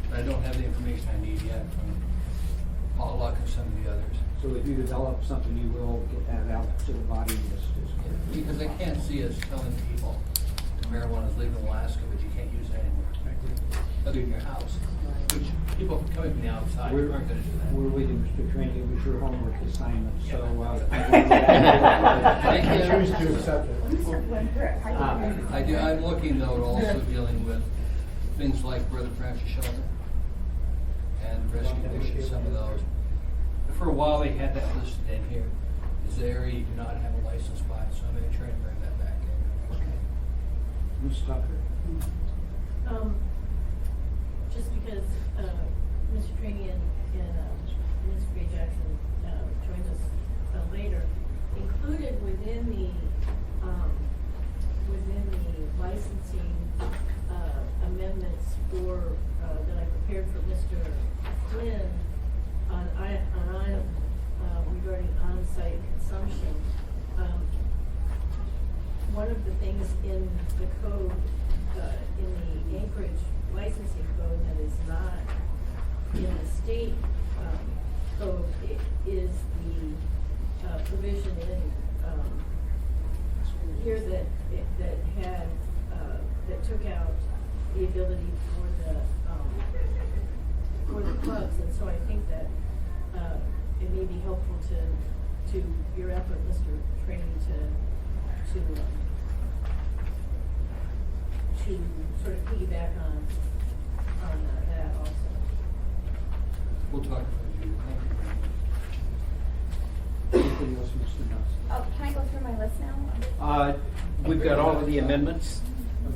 but I don't have the information I need yet from Paul Luck and some of the others. So if you develop something, you will get that out to the body list. Because I can't see us telling people that marijuana is legal in Alaska, but you can't use it anywhere. Other than your house, which people coming from the outside aren't gonna do that. We're waiting, Mr. Train. It was your homework assignment, so. I choose to accept it. I'm looking though at also dealing with things like Brother Francis Shelter and rescue missions, some of those. For a while, they had that listed in here. Is the area you do not have a license by, so I'm gonna try and bring that back in. Okay. Ms. Tucker? Just because, Mr. Trainee and Ms. Gray Jackson, joined us later, included within the licensing, amendments for, that I prepared for Mr. Flynn on item, regarding on-site consumption. One of the things in the code, in the Anchorage licensing code that is not in the state code is the provision in here that had that took out the ability for the clubs, and so I think that it may be helpful to your effort, Mr. Trainee, to sort of piggyback on that also. We'll talk about you. Anything else, Mr. Nelson? Oh, can I go through my list now? We've got all of the amendments.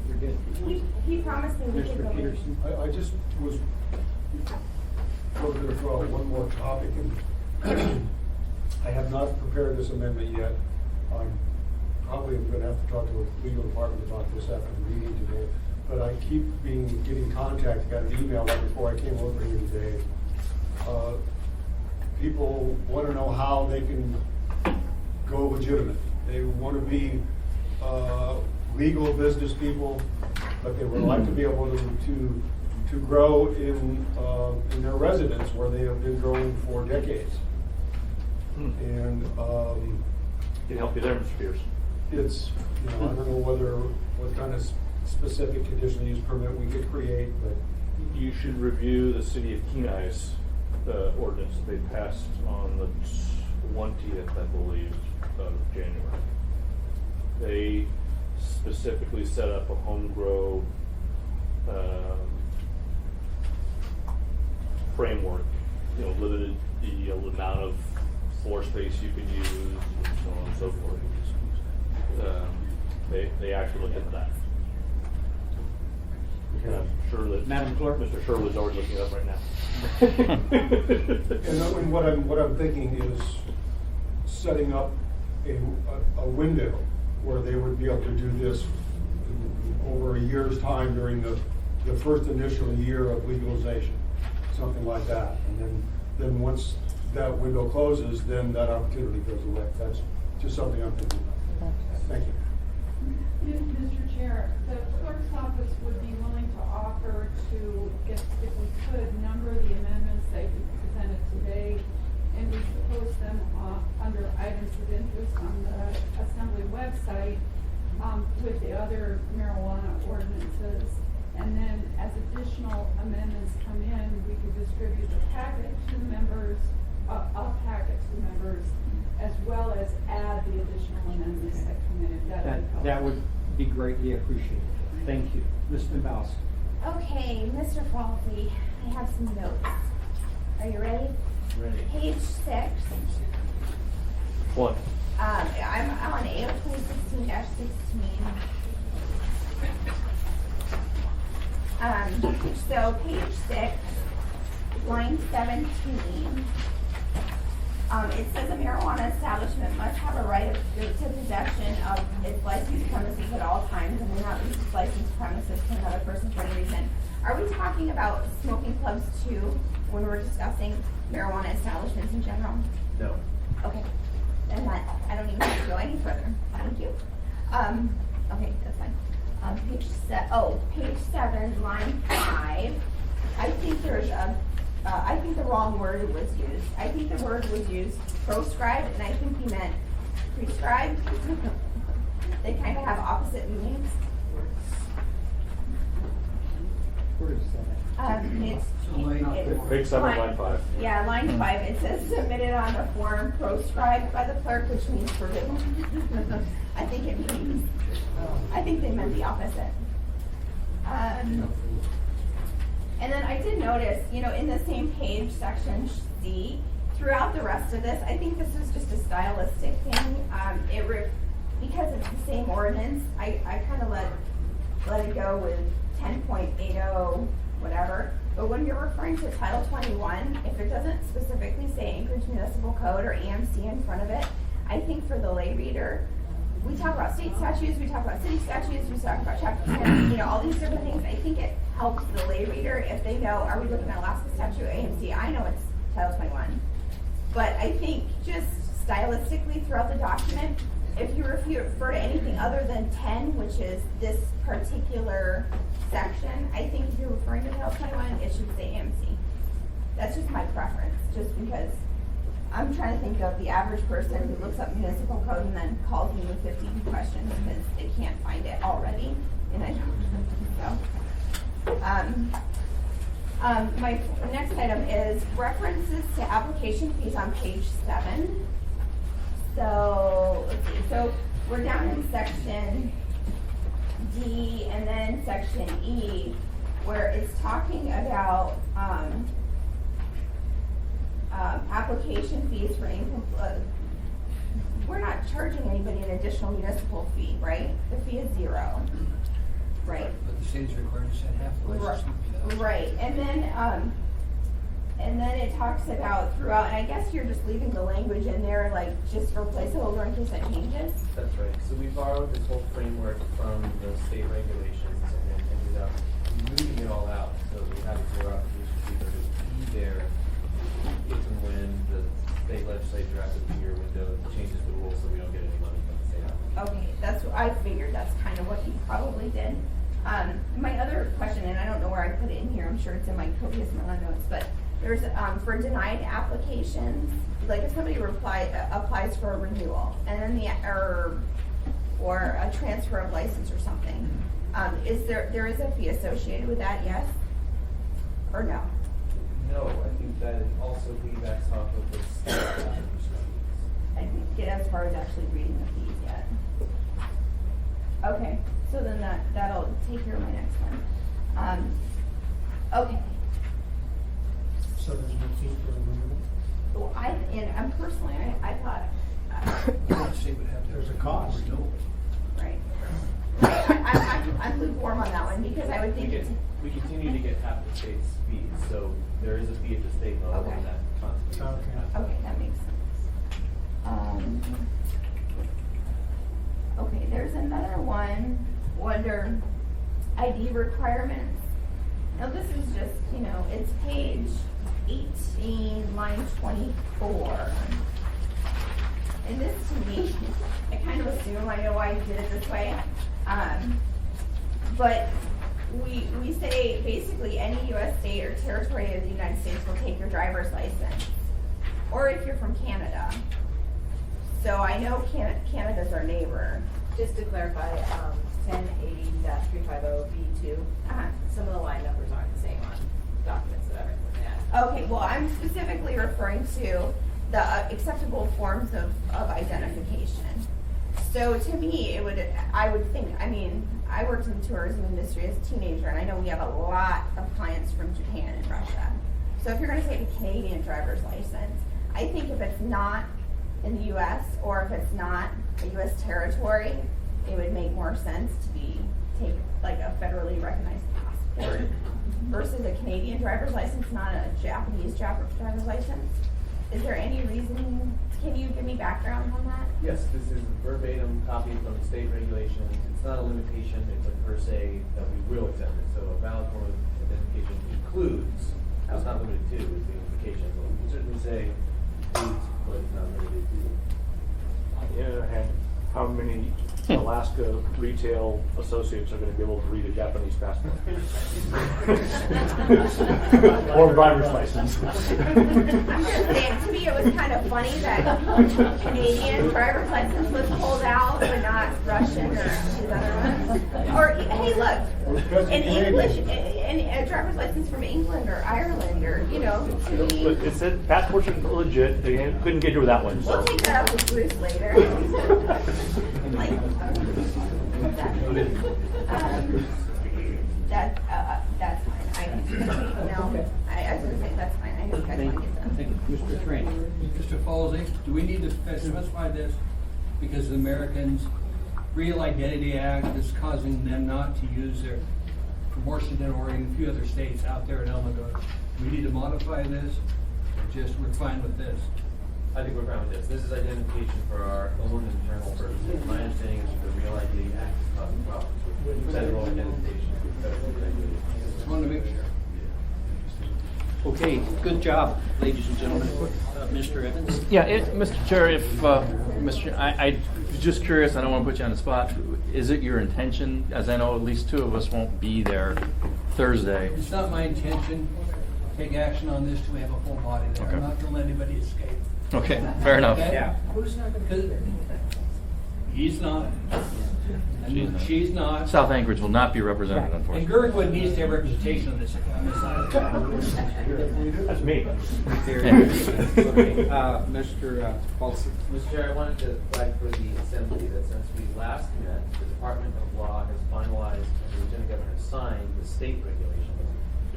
We're good. He promised me we could go. Mr. Peterson? I just was going to throw out one more topic, and I have not prepared this amendment yet. I probably am going to have to talk to the legal department about this after the meeting today. But I keep getting contact. Got an email right before I came over here today. People want to know how they can go legitimate. They want to be legal business people, but they would like to be able to grow in their residence where they have been growing for decades. And Can help you there, Mr. Pierce. it's, I don't know what kind of specific conditional use permit we could create, but You should review the city of Kenai's ordinance that they passed on the 20th, I believe, of January. They specifically set up a home grow framework, limited the amount of floor space you can use, and so on and so forth. They actually looked into that. And I'm sure that Madam Clerk? Mr. Sherwood's already looking it up right now. And what I'm thinking is setting up a window where they would be able to do this over a year's time during the first initial year of legalization, something like that. And then once that window closes, then that opportunity goes away. That's just something I'm thinking about. Thank you. Mr. Chair, the clerk's office would be willing to offer to, if we could, number the amendments that you presented today, and we could post them under items of interest on the Assembly website with the other marijuana ordinances. And then as additional amendments come in, we could distribute the packet to the members, a packet to members, as well as add the additional amendments that come in. If That would be greatly appreciated. Thank you. Ms. Dombrowski. Okay, Mr. Faulty, I have some notes. Are you ready? Ready. Page 6. What? I'm on AO 2016-16. So page 6, line 17. It says a marijuana establishment must have a right to possession of its licensed premises at all times and may not lease its licensed premises to another person for any reason. Are we talking about smoking clubs too when we're discussing marijuana establishments in general? No. Okay, then I don't even have to go any further. Thank you. Okay, that's fine. Page 7, line 5. I think there's I think the wrong word was used. I think the word was used proscribed, and I think he meant prescribed. They kind of have opposite meanings. Where is that? Page 7, line 5. Yeah, line 5. It says submitted on a form proscribed by the clerk, which means forbidden. I think they meant the opposite. And then I did notice, in the same page, section C, throughout the rest of this, I think this is just a stylistic thing. Because it's the same ordinance, I kind of let it go with 10.80, whatever. But when you're referring to Title 21, if it doesn't specifically say Anchorage Municipal Code or AMC in front of it, I think for the lay reader, we talk about state statutes, we talk about city statutes, we talk about chapter 10, all these different things. I think it helps the lay reader if they know, are we looking at Alaska statute, AMC? I know it's Title 21. But I think just stylistically throughout the document, if you refer to anything other than 10, which is this particular section, I think if you're referring to Title 21, it should say AMC. That's just my preference, just because I'm trying to think of the average person who looks up municipal code and then calls me with 50 questions because they can't find it already, and I don't. So, my next item is references to application fees on page 7. So, let's see. So, we're down in section D and then section E, where it's talking about application fees for income. We're not charging anybody an additional municipal fee, right? The fee is 0, right? But the city's required to send half the license fee. Right, and then it talks about throughout, and I guess you're just leaving the language in there, like just for placeholder in case that changes. That's right. So we borrowed this whole framework from the state regulations and then ended up moving it all out. So we have zero application fee, but it would be there if and when the state legislature after the year window changes the rules so we don't get any money from the state. Okay, that's what I figured. That's kind of what you probably did. My other question, and I don't know where I put it in here. I'm sure it's in my copious amount of notes, but there's for denied applications, like if somebody applies for a renewal and then or a transfer of license or something, there is a fee associated with that? Yes or no? No, I think that also piggybacks off of the state application I didn't get as far as actually reading the fees yet. Okay, so then that'll take care of my next one. Okay. So there's no fee for removal? Well, I'm personally, I thought, The state would have to. There's a cost. right. I'm lukewarm on that one because I would think it's, We continue to get half the state's fees, so there is a fee at the state level Okay. and that constitutes. Okay. okay, that makes sense. Okay, there's another one under ID requirements. Now this is just, it's page 18, line 24. And this to me, I kind of assume I know why you did it this way. But we say basically any U.S. state or territory of the United States will take your driver's license, or if you're from Canada. So I know Canada's our neighbor. Just to clarify, 1080-350B2, some of the line numbers aren't the same on documents that I've been looking at. Okay, well, I'm specifically referring to the acceptable forms of identification. So to me, I would think, I worked in the tourism industry as a teenager, and I know we have a lot of clients from Japan and Russia. So if you're gonna take a Canadian driver's license, I think if it's not in the US, or if it's not a US territory, it would make more sense to take like a federally recognized passport versus a Canadian driver's license, not a Japanese driver's license. Is there any reason, can you give me background on that? Yes, this is a verbatim copy from the state regulations. It's not a limitation, it's a per se that we will exempt it. So a valid form of identification includes, it's not limited to, is the implication. So we can certainly say includes, but it's not limited to. On the other hand, how many Alaska retail associates are going to be able to read a Japanese passport? Or driver's license. I'm just saying, to me, it was kind of funny that Canadian driver's license was pulled out, but not Russian or these other ones. Or, hey, look, an English, a driver's license from England or Ireland, or, to me. But it said passports are legit. They couldn't get you with that one. So. We'll take that up with Bruce later. Like, what's that? That's fine. I was gonna say, that's fine. I know you guys want to get done. Thank you. Mr. Train. Mr. Falsey, do we need to specify this? Because the Americans Real Identity Act is causing them not to use their, for Washington, Oregon, a few other states out there in Illinois. Do we need to modify this? Or just, we're fine with this? I think we're fine with this. This is identification for our own internal purposes. My understanding is the Real ID Act is causing problems with federal identification, federal regulations. Just wanted to make sure. Okay, good job, ladies and gentlemen. Mr. Evans? Yeah, Mr. Chair, if, I'm just curious, I don't want to put you on the spot. Is it your intention, as I know at least two of us won't be there Thursday? It's not my intention to take action on this till we have a full body there. Okay. I'm not gonna let anybody escape. Okay, fair enough. Okay? Yeah. Who's not gonna? He's not. And she's not. South Anchorage will not be represented, And unfortunately. Girdwood needs to have representation on this side. That's me. Okay, Mr. Paulson. Mr. Chair, I wanted to flag for the Assembly that since we last met, the Department of Law has finalized and the Lieutenant Governor has signed the state regulations.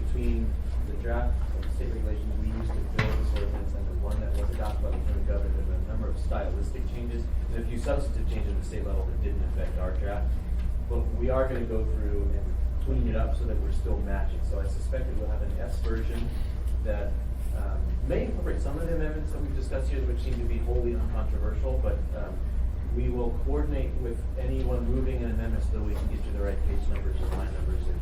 Between the draft of the state regulations we used to build this ordinance and the one that was adopted by the Lieutenant Governor, there were a number of stylistic changes and a few substantive changes at the state level that didn't affect our draft. But we are going to go through and clean it up so that we're still matching. So I suspect that we'll have an S version that may incorporate some of the amendments that we've discussed here, which seem to be wholly uncontroversial, but we will coordinate with anyone moving an amendment so that we can get you the right page numbers and line numbers if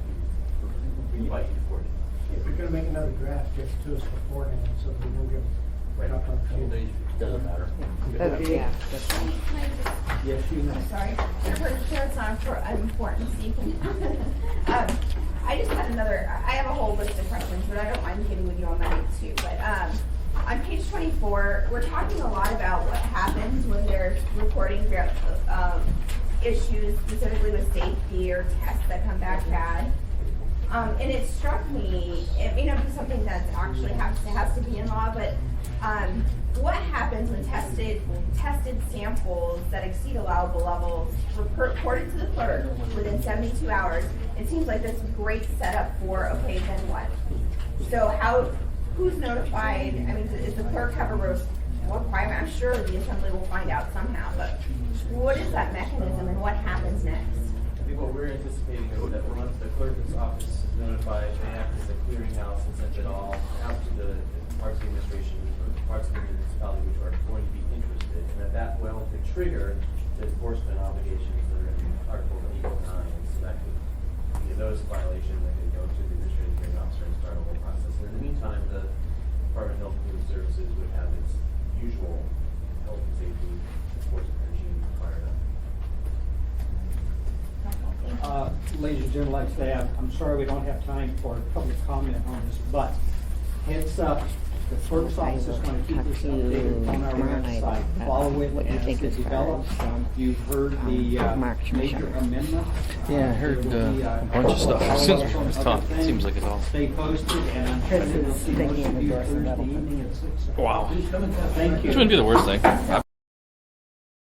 we invite you to coordinate. If you're gonna make another draft, get it to us beforehand, so that we don't get Right. up on the field. Doesn't matter. Yeah. Yes, you may. I'm sorry. It's not important, so you can. I just had I have a whole list of questions, but I don't mind getting with you on that too. But on page 24, we're talking a lot about what happens when there's reporting issues, specifically with safety or tests that come back bad. And it struck me, it may not be something that actually has to be in law, but what happens when tested samples that exceed allowable levels reported to the clerk within 72 hours? It seems like this is a great setup for, okay, then what? So who's notified? I mean, does the clerk have a requirement? I'm sure the assembly will find out somehow, but what is that mechanism and what happens next? I think what we're anticipating is that once the clerk's office is notified, they act as a clearinghouse and send it all out to the parts of the administration, or parts of the municipality which are going to be interested, and that will trigger the enforcement obligations that are in Article 809. So that could be a notice of violation that could go to the administrative hearing officer and start a whole process. And in the meantime, the Department of Health and Human Services would have its usual health and safety enforcement regime fired up. Ladies and gentlemen, like staff, I'm sorry we don't have time for public comment on this, but heads up, the clerk's office is going to keep this updated on our website. Follow it What do you as think it as far develops. as, You've heard the Mark major Schmidt? amendment. Yeah, I heard There will be, a bunch of stuff. follow-up Since on it's other tough, it things. seems like it's all. Stay posted, and I'm sure Chris we'll is see thinking most of of you endorsing Thursday Middleton. evening at 6 o'clock. Wow. Thank you. Which wouldn't be the worst thing.